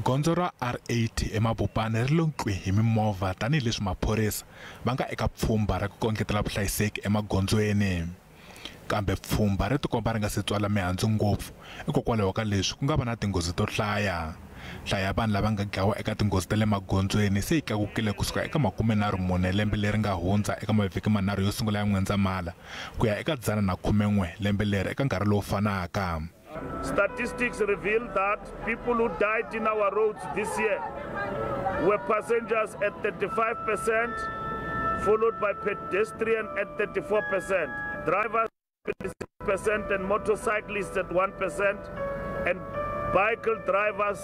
Gondzo ra R8 eMapobane ri lonkwi hi mimovha tanihileswi maphorisa va nga eka pfhumba ra ku kondletela vuhlayiseki emagondzweni. Kambe pfhumba ri tikomba ri nga se tswala mihandzu ngopfu hikokwalaho ka leswi ku nga va na tinghozi to hlaya. Nhlayo ya vanhu lava nga dlawa eka tinghozi ta le magondzweni se yi tlakukile kusuka eka 44 lembe leri nga hundza eka mavhiki manharhu yo sungula ya N'wendzamhala ku ya eka 111 lembe leri eka nkarhi lowu fanaka. Statistics reveal that people who died in our roads this year were passengers at 35%, followed by pedestrian at 34%, drivers at 6%, and motorcyclists at 1%, and bicycle drivers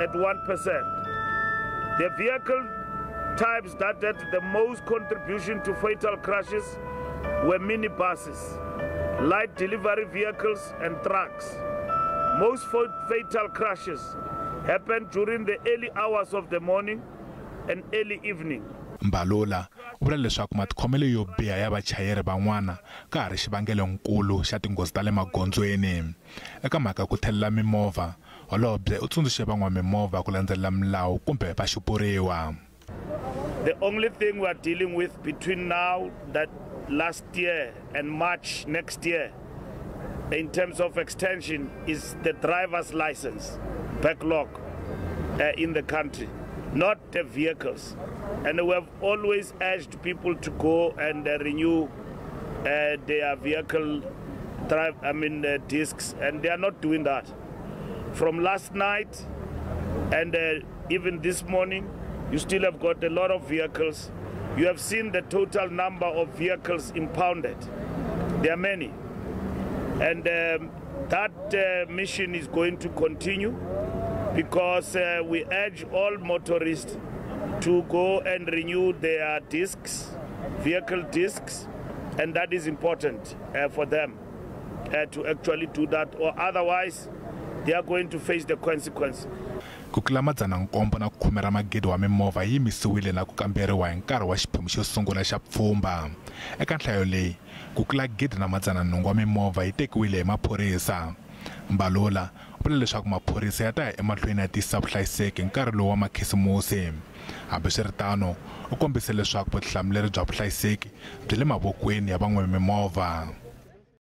at 1%. The vehicle types that had the most contribution to fatal crashes were minibuses, light delivery vehicles, and trucks. Most fatal crashes happened during the early hours of the morning and early evening. Mbalula u vula leswaku matikhomelo yo biha ya vachayeri van'wana ka ha ri xivangelonkulu xa tinghozi ta le magondzweni. Eka mhaka ku thelela mimovha, Holobye u tsundzuxe van'wamimovha ku landzelela milawu kumbe va xupuriwa. The only thing we are dealing with between now, that last year, and March next year, in terms of extension, is the driver's license backlog in the country, not the vehicles. And we have always urged people to go and renew their vehicle discs, and they are not doing that. From last night and even this morning, you still have got a lot of vehicles. You have seen the total number of vehicles impounded. There are many. And that mission is going to continue because we urge all motorists to go and renew their discs, vehicle discs, and that is important for them to actually do that, or otherwise they are going to face the consequence. Ku tlula 107 na 10 ra magidi wa mimovha yi yimisiwile na ku kamberiwa hi nkarhi wa xiphemu xo sungula xa pfhumba. Eka nhlayo leyi, ku tlula 108 wa mimovha yi tekiwile hi maphorisa. Mbalula u vula leswaku maphorisa ya ta ya emahlweni ya tiyisisa vuhlayiseki hi nkarhi lowu wa makhisimusi. Hambiswiritano u kombise leswaku vutihlamuleri bya vuhlayiseki byi le mavokweni ya van'wamimovha.